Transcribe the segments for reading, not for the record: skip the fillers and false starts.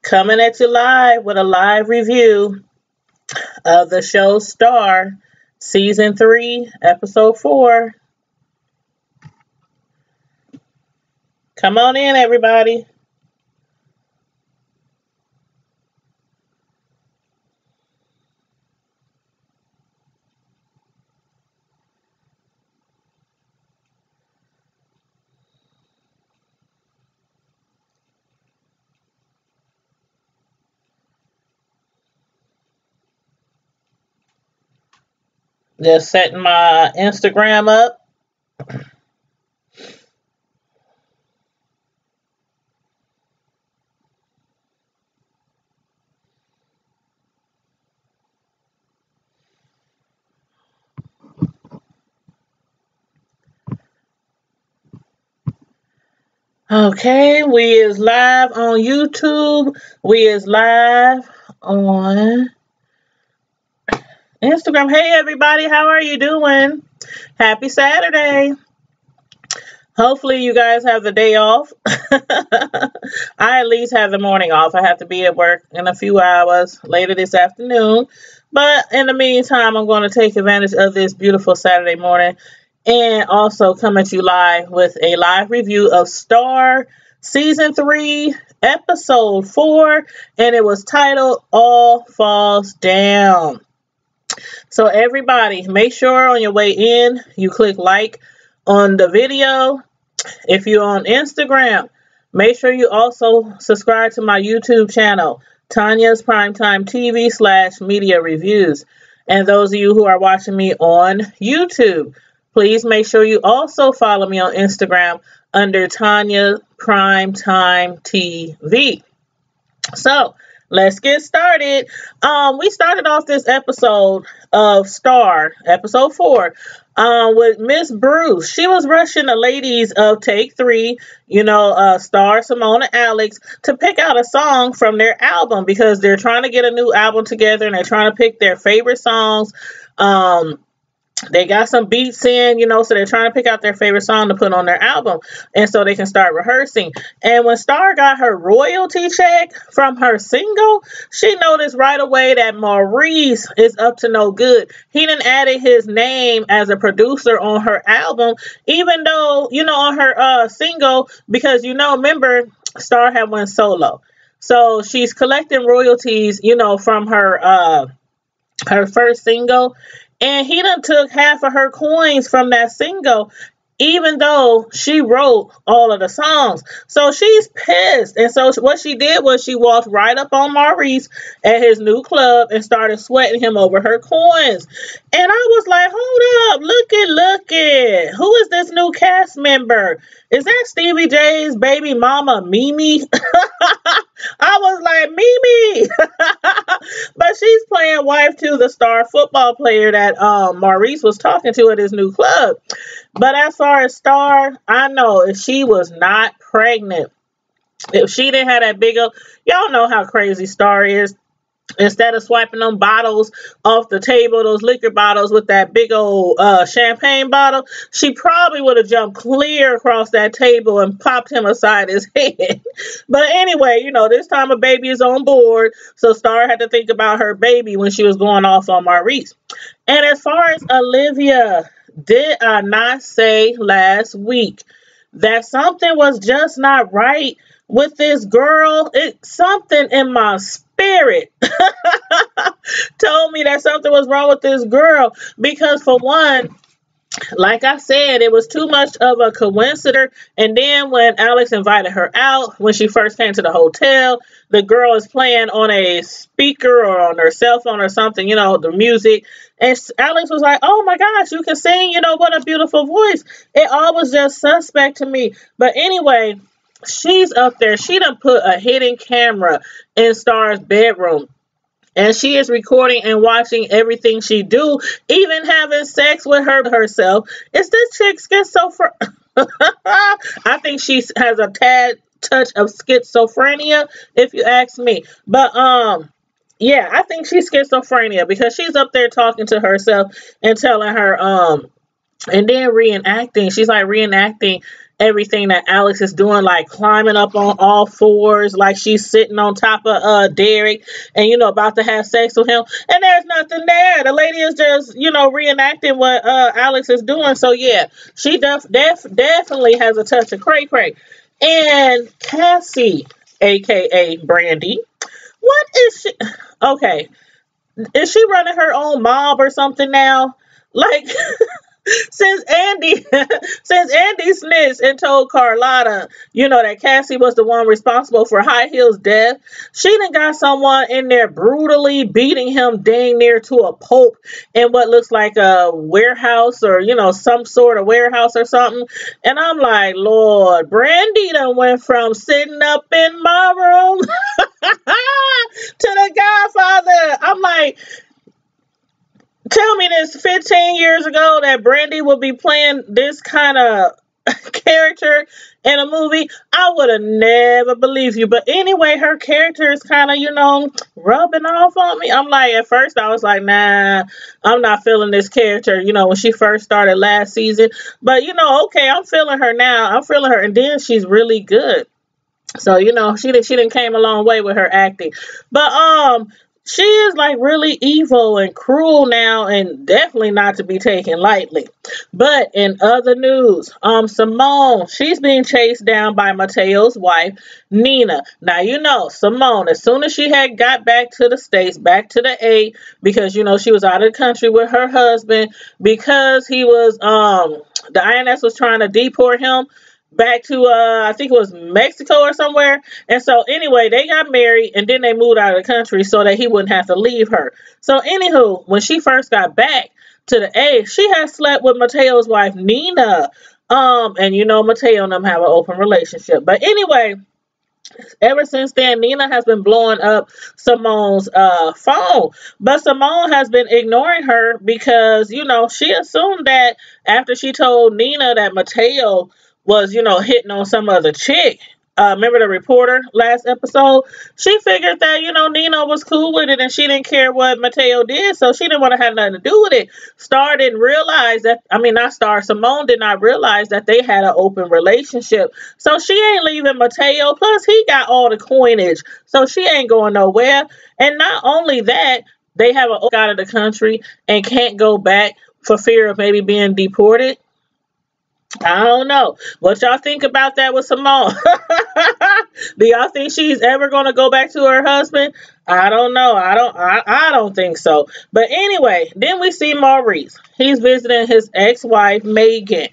Coming at you live with a live review of the show Star, Season 3, Episode 4. Come on in, everybody. Just setting my Instagram up. Okay, we is live on YouTube. We is live on Instagram. Hey everybody, how are you doing? Happy Saturday. Hopefully you guys have the day off. I at least have the morning off. I have to be at work in a few hours later this afternoon. But in the meantime, I'm going to take advantage of this beautiful Saturday morning and also come at you live with a live review of Star Season 3, Episode 4, and it was titled All Falls Down. So everybody, make sure on your way in, you click like on the video. If you're on Instagram, make sure you also subscribe to my YouTube channel, Tanya's Primetime TV /media reviews. And those of you who are watching me on YouTube, please make sure you also follow me on Instagram under Tanya Primetime TV. So let's get started. We started off this episode of Star, episode 4, with Miss Bruce. She was rushing the ladies of Take 3, Star, Simone, and Alex, to pick out a song from their album because they're trying to get a new album together and they're trying to pick their favorite songs. They got some beats in, so they're trying to pick out their favorite song to put on their album. And so they can start rehearsing. And when Star got her royalty check from her single, she noticed right away that Maurice is up to no good. He done added his name as a producer on her album, even though, on her single, because, remember, Star had went solo. So she's collecting royalties, from her first single. And he done took half of her coins from that single, even though she wrote all of the songs. So she's pissed. And so what she did was she walked right up on Maurice at his new club and started sweating him over her coins. And I was like, hold up, look it. Who is this new cast member? Is that Stevie J's baby mama, Mimi? I was like, Mimi. But she's playing wife to the star football player that Maurice was talking to at his new club. But as far as Star, I know if she was not pregnant, if she didn't have that big old, y'all know how crazy Star is. Instead of swiping them bottles off the table, those liquor bottles with that big old champagne bottle, she probably would have jumped clear across that table and popped him aside his head. But anyway, this time a baby is on board, so Star had to think about her baby when she was going off on Maurice. And as far as Olivia, did I not say last week that something was just not right with this girl? Something in my spirit told me that something was wrong with this girl, because for one, like I said, it was too much of a coincidence. And then when Alex invited her out, when she first came to the hotel, the girl is playing on a speaker or on her cell phone or something, the music. And Alex was like, oh my gosh, you can sing, what a beautiful voice. It all was just suspect to me. But anyway, she's up there. She done put a hidden camera in Star's bedroom. And she is recording and watching everything she do, even having sex with herself. Is this chick schizophrenic? I think she has a tad touch of schizophrenia, if you ask me. But yeah, I think she's schizophrenia because she's up there talking to herself and telling her and then reenacting. She's like reenacting everything that Alex is doing, like climbing up on all fours, like she's sitting on top of Derek and about to have sex with him, and there's nothing there. The lady is just reenacting what Alex is doing. So yeah, she definitely has a touch of cray cray. And Cassie, aka Brandy, what is she? Okay, is she running her own mob or something now? Like, since Andy since Andy snitched and told Carlotta, that Cassie was the one responsible for High Heel's death, she done got someone in there brutally beating him dang near to a pulp in what looks like a warehouse, or some sort of warehouse or something. And I'm like, Lord, Brandy done went from sitting up in my room to the Godfather. I'm like, tell me this 15 years ago that Brandy would be playing this kind of character in a movie, I would have never believed you. But anyway, her character is kind of, rubbing off on me. I'm like, at first I was like, nah, I'm not feeling this character, when she first started last season. But, okay, I'm feeling her now. I'm feeling her. And then she's really good. So, she didn't came a long way with her acting. But she is like really evil and cruel now, and definitely not to be taken lightly. But in other news, Simone, she's being chased down by Mateo's wife, Nina. Now, Simone, as soon as she had got back to the States, back to the A, because she was out of the country with her husband because he was the INS was trying to deport him back to I think it was Mexico or somewhere. And so anyway, they got married and then they moved out of the country so that he wouldn't have to leave her. So anywho, when she first got back to the A, she had slept with Mateo's wife Nina. And Mateo and them have an open relationship. But anyway, ever since then, Nina has been blowing up Simone's phone. But Simone has been ignoring her because, she assumed that after she told Nina that Mateo was, hitting on some other chick. Remember the reporter last episode? She figured that, Nina was cool with it and she didn't care what Mateo did, so she didn't want to have nothing to do with it. Star didn't realize that, not Star, Simone did not realize that they had an open relationship. So she ain't leaving Mateo, plus he got all the coinage, so she ain't going nowhere. And not only that, they have an out of the country and can't go back for fear of maybe being deported. I don't know. What y'all think about that with Simone? Do y'all think she's ever going to go back to her husband? I don't know. I don't think so. But anyway, then we see Maurice. He's visiting his ex-wife, Megan.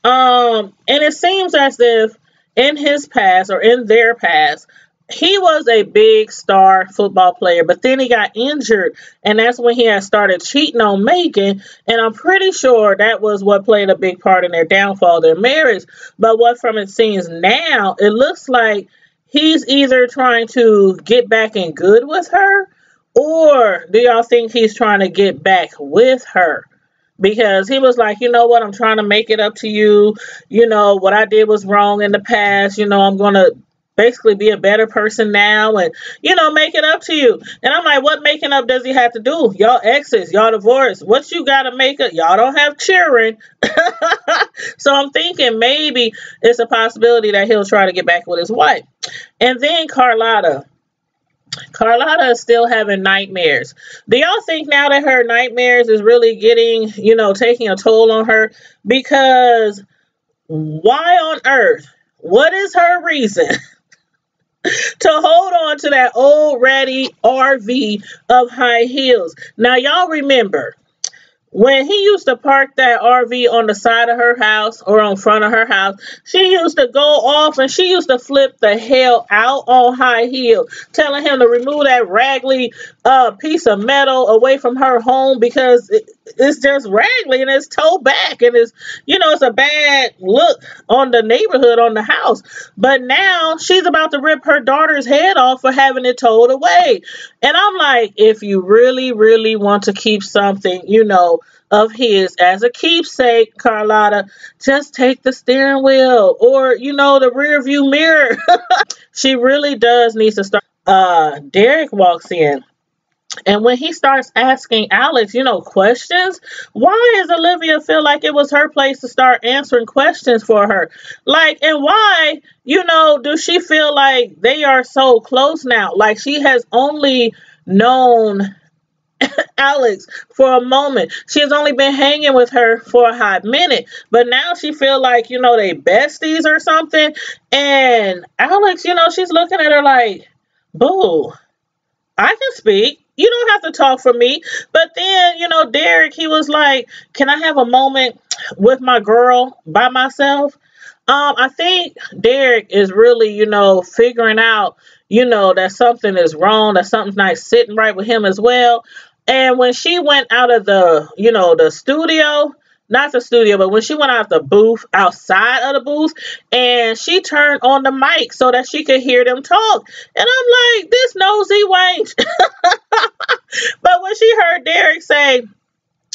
And it seems as if in his past, or in their past, he was a big star football player, but then he got injured, and that's when he had started cheating on Megan, and I'm pretty sure that was what played a big part in their downfall, their marriage. But what from it seems now, it looks like he's either trying to get back in good with her, or do y'all think he's trying to get back with her? Because he was like, you know what, I'm trying to make it up to you. What I did was wrong in the past. I'm going to basically be a better person now and, make it up to you. And I'm like, what making up does he have to do? Y'all exes, y'all divorced. What you got to make up? Y'all don't have children. So I'm thinking maybe it's a possibility that he'll try to get back with his wife. And then Carlotta is still having nightmares. Do y'all think now that her nightmares is really getting, taking a toll on her? Because why on earth? What is her reason to hold on to that old ratty RV of High Heels? Now, y'all remember when he used to park that RV on the side of her house or on front of her house, she used to go off and she used to flip the hell out on High Heel, telling him to remove that raggedy piece of metal away from her home because it's just raggedy and it's towed back and it's a bad look on the neighborhood, on the house. But now she's about to rip her daughter's head off for having it towed away. And I'm like, if you really, really want to keep something, of his as a keepsake, Carlotta, just take the steering wheel or, the rear view mirror. She really does need to start. Derek walks in And when he starts asking Alex, questions, why does Olivia feel like it was her place to start answering questions for her? Like, and why, does she feel like they are so close now? Like, she has only known Alex for a moment. She has only been hanging with her for a hot minute, but now she feel like, they besties or something. And Alex, she's looking at her like, boo, I can speak. You don't have to talk for me. But then, Derek, he was like, can I have a moment with my girl by myself? I think Derek is really, figuring out, that something is wrong, that something's not sitting right with him as well. And when she went out of the studio, not the studio, but when she went out the booth, outside of the booth, and she turned on the mic so that she could hear them talk. And I'm like, this nosy wench. But when she heard Derek say,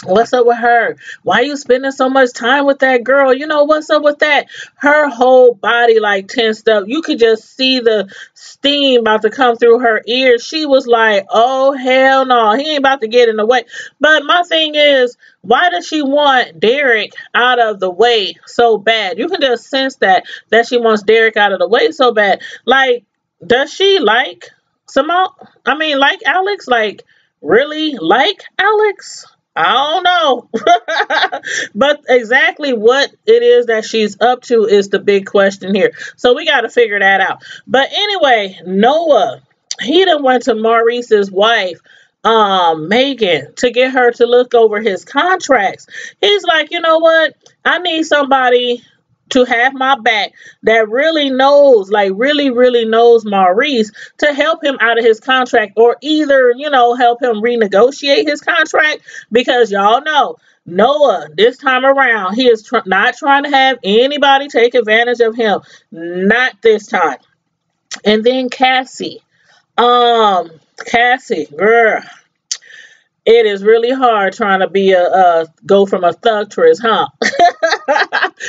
what's up with her? Why you spending so much time with that girl? What's up with that? Her whole body like tensed up. You could just see the steam about to come through her ears. She was like, oh, hell no. He ain't about to get in the way. But my thing is, why does she want Derek out of the way so bad? You can just sense that she wants Derek out of the way so bad. Like, does she like Simone? I mean, like Alex? Like, really like Alex? I don't know. But exactly what it is that she's up to is the big question here. So we got to figure that out. But anyway, Noah, he done went to Maurice's wife, Megan, to get her to look over his contracts. He's like, you know what? I need somebody to have my back that really knows, like really, really knows Maurice to help him out of his contract, or either, help him renegotiate his contract, because y'all know Noah, this time around, he is not trying to have anybody take advantage of him. Not this time. And then Cassie, girl, it is really hard trying to be go from a thugtress, huh?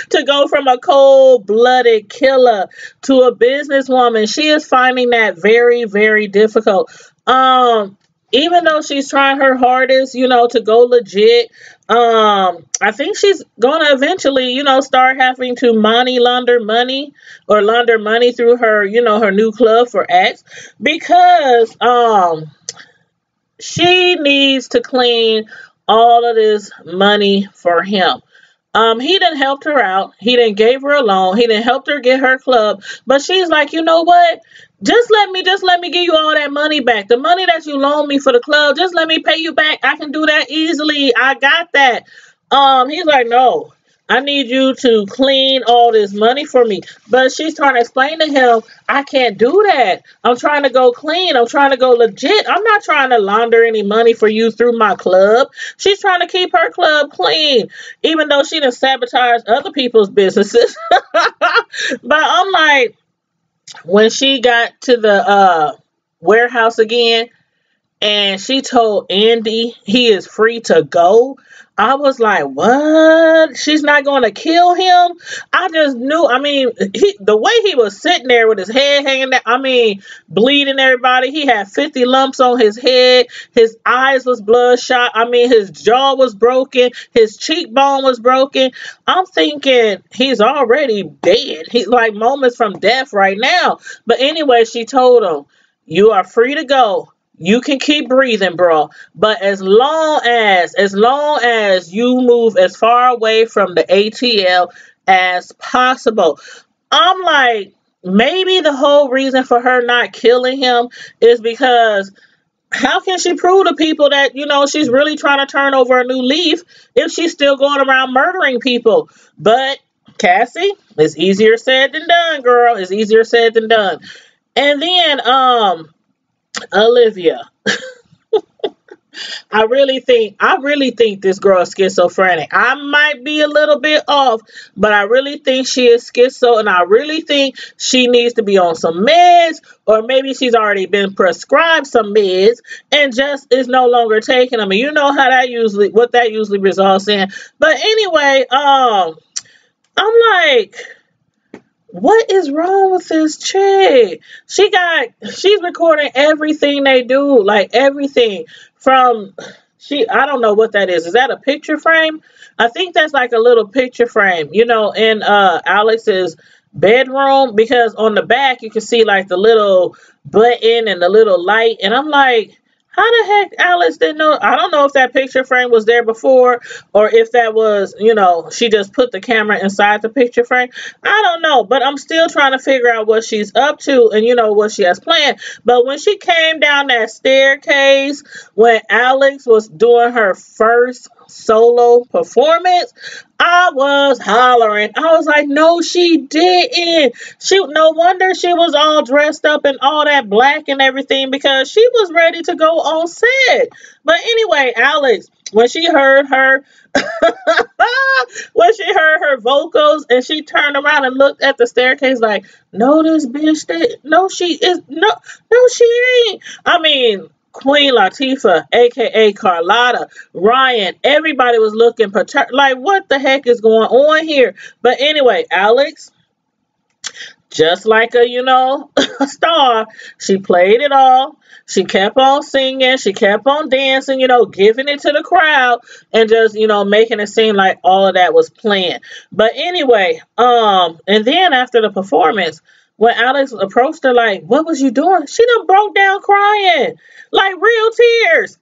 To go from a cold-blooded killer to a businesswoman. She is finding that very, very difficult. Even though she's trying her hardest, to go legit, I think she's gonna eventually, start having to money launder money, or launder money through her, her new club for X, because she needs to clean all of this money for him. He didn't help her out. He didn't gave her a loan. He didn't help her get her club. But she's like, you know what? Just let me give you all that money back. The money that you loaned me for the club, just let me pay you back. I can do that easily. I got that. He's like, no. I need you to clean all this money for me. But she's trying to explain to him, I can't do that. I'm trying to go clean. I'm trying to go legit. I'm not trying to launder any money for you through my club. She's trying to keep her club clean, even though she done sabotaged other people's businesses. But I'm like, when she got to the warehouse again, and she told Andy he is free to go, I was like, what? She's not going to kill him? I just knew. I mean, the way he was sitting there with his head hanging down, I mean, bleeding everybody. He had 50 lumps on his head. His eyes was bloodshot. I mean, his jaw was broken. His cheekbone was broken. I'm thinking he's already dead. He's like moments from death right now. But anyway, she told him, you are free to go. You can keep breathing, bro. But as long as you move as far away from the ATL as possible. I'm like, maybe the whole reason for her not killing him is because how can she prove to people that, she's really trying to turn over a new leaf if she's still going around murdering people? But Cassie, it's easier said than done, girl. It's easier said than done. And then, Olivia. I really think this girl is schizophrenic. I might be a little bit off, but I really think she is schizo, and I really think she needs to be on some meds, or maybe she's already been prescribed some meds and just is no longer taking them. And you know how what that usually results in. But anyway, I'm like, what is wrong with this chick? She's recording everything they do, like everything from I don't know what that is. Is that a picture frame? I think that's like a little picture frame, in Alex's bedroom, because on the back you can see like the little button and the little light, and I'm like, how the heck Alex didn't know? I don't know if that picture frame was there before, or if that was, she just put the camera inside the picture frame. I don't know, but I'm still trying to figure out what she's up to and, what she has planned. But when she came down that staircase, when Alex was doing her first solo performance, I was hollering. I was like, no, she didn't. No wonder she was all dressed up in all that black and everything, because she was ready to go on set. But anyway, Alex, when she heard her when she heard her vocals, and she turned around and looked at the staircase like, no, this bitch, no, she is, no, she ain't. I mean, Queen Latifah, aka Carlotta, Ryan, everybody was looking like, what the heck is going on here? But anyway, Alex, just like a, a star, she played it all. She kept on singing. She kept on dancing, giving it to the crowd, and just, making it seem like all of that was planned. But anyway, and then after the performance, when Alex approached her, like, what was you doing? She done broke down crying. Like real tears.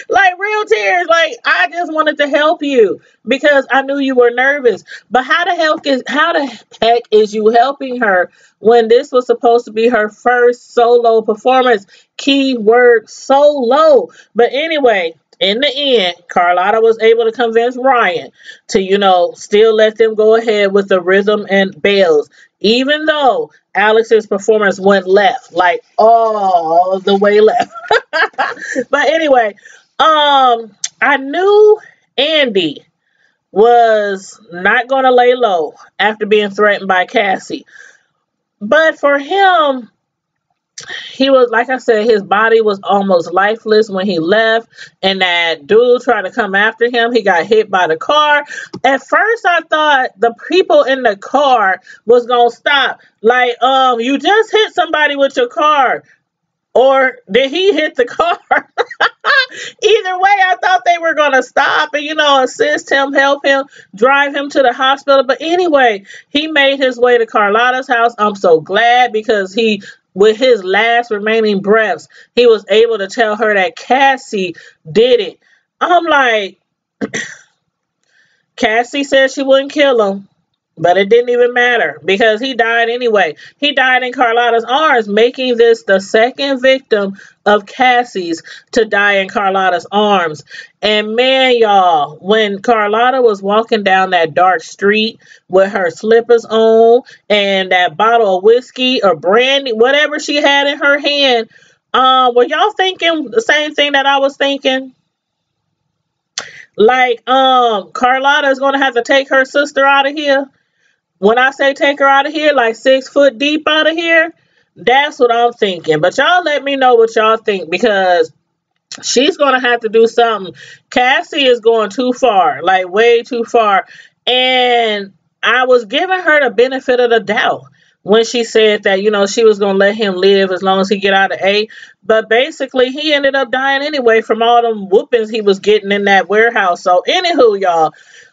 Like real tears. Like, I just wanted to help you because I knew you were nervous. But how the heck is you helping her when this was supposed to be her first solo performance? Keyword solo. But anyway, in the end, Carlotta was able to convince Ryan to, still let them go ahead with the rhythm and bells, even though Alex's performance went left, like all the way left. But anyway, I knew Andy was not going to lay low after being threatened by Cassie. But for him, he was, like I said, his body was almost lifeless when he left, and that dude tried to come after him. He got hit by the car. At first, I thought the people in the car was gonna stop. Like, you just hit somebody with your car. Or did he hit the car? Either way, I thought they were going to stop and, assist him, help him, drive him to the hospital. But anyway, he made his way to Carlotta's house. I'm so glad, because with his last remaining breaths, he was able to tell her that Cassie did it. I'm like, Cassie said she wouldn't kill him. But it didn't even matter, because he died anyway. He died in Carlotta's arms, making this the second victim of Cassie's to die in Carlotta's arms. And man, y'all, when Carlotta was walking down that dark street with her slippers on and that bottle of whiskey or brandy, whatever she had in her hand, were y'all thinking the same thing that I was thinking? Like, Carlotta is going to have to take her sister out of here. When I say take her out of here, like 6 foot deep out of here, that's what I'm thinking. But y'all let me know what y'all think, because she's going to have to do something. Cassie is going too far, like way too far. And I was giving her the benefit of the doubt when she said that, she was going to let him live as long as he get out of A. But basically, he ended up dying anyway from all them whoopings he was getting in that warehouse. So anywho,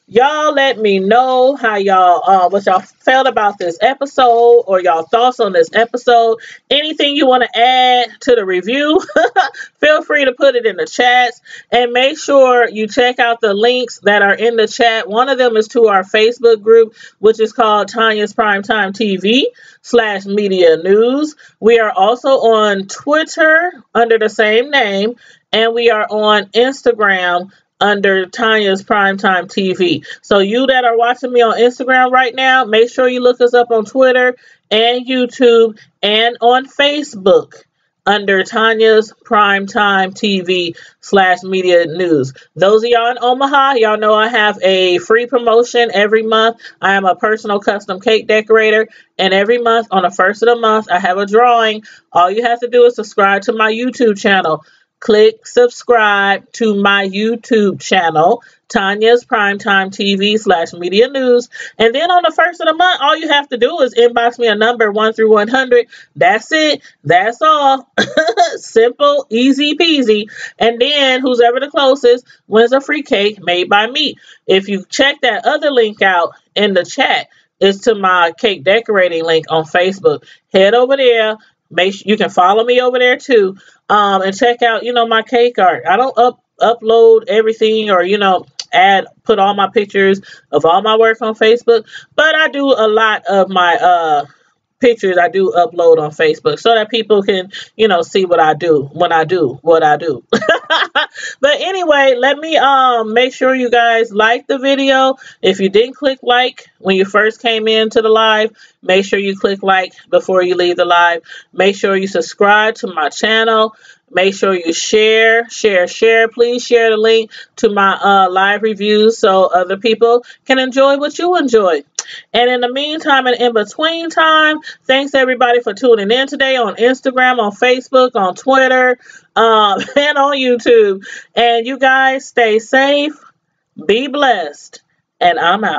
y'all let me know how what y'all felt about this episode, or y'all thoughts on this episode. Anything you want to add to the review, feel free to put it in the chats, and make sure you check out the links that are in the chat. One of them is to our Facebook group, which is called Tanya's Primetime TV /media news. We are also on Twitter under the same name, and we are on Instagram under Tanya's Primetime TV. So you that are watching me on Instagram right now, make sure you look us up on Twitter and YouTube and on Facebook under Tanya's Primetime TV /media news. Those of y'all in Omaha, y'all know I have a free promotion every month. I am a personal custom cake decorator, and every month on the first of the month, I have a drawing. All you have to do is subscribe to my YouTube channel. click subscribe to my YouTube channel, Tanya's Primetime TV /media news. And then on the first of the month, all you have to do is inbox me a number 1 through 100. That's it. That's all. Simple, easy peasy. And then who's ever the closest wins a free cake made by me. If you check that other link out in the chat, it's to my cake decorating link on Facebook. Head over there. Make sure you can follow me over there too. And check out, my cake art. I don't upload everything or, put all my pictures of all my work on Facebook, but I do a lot of my pictures I do upload on Facebook so that people can, see what I do when I do what I do. But anyway, let me make sure you guys like the video. If you didn't click like when you first came into the live, make sure you click like before you leave the live. Make sure you subscribe to my channel. Make sure you share. Please share the link to my live reviews so other people can enjoy what you enjoy. And in the meantime and in between time, thanks everybody for tuning in today on Instagram, on Facebook, on Twitter, and on YouTube. And you guys stay safe, be blessed, and I'm out.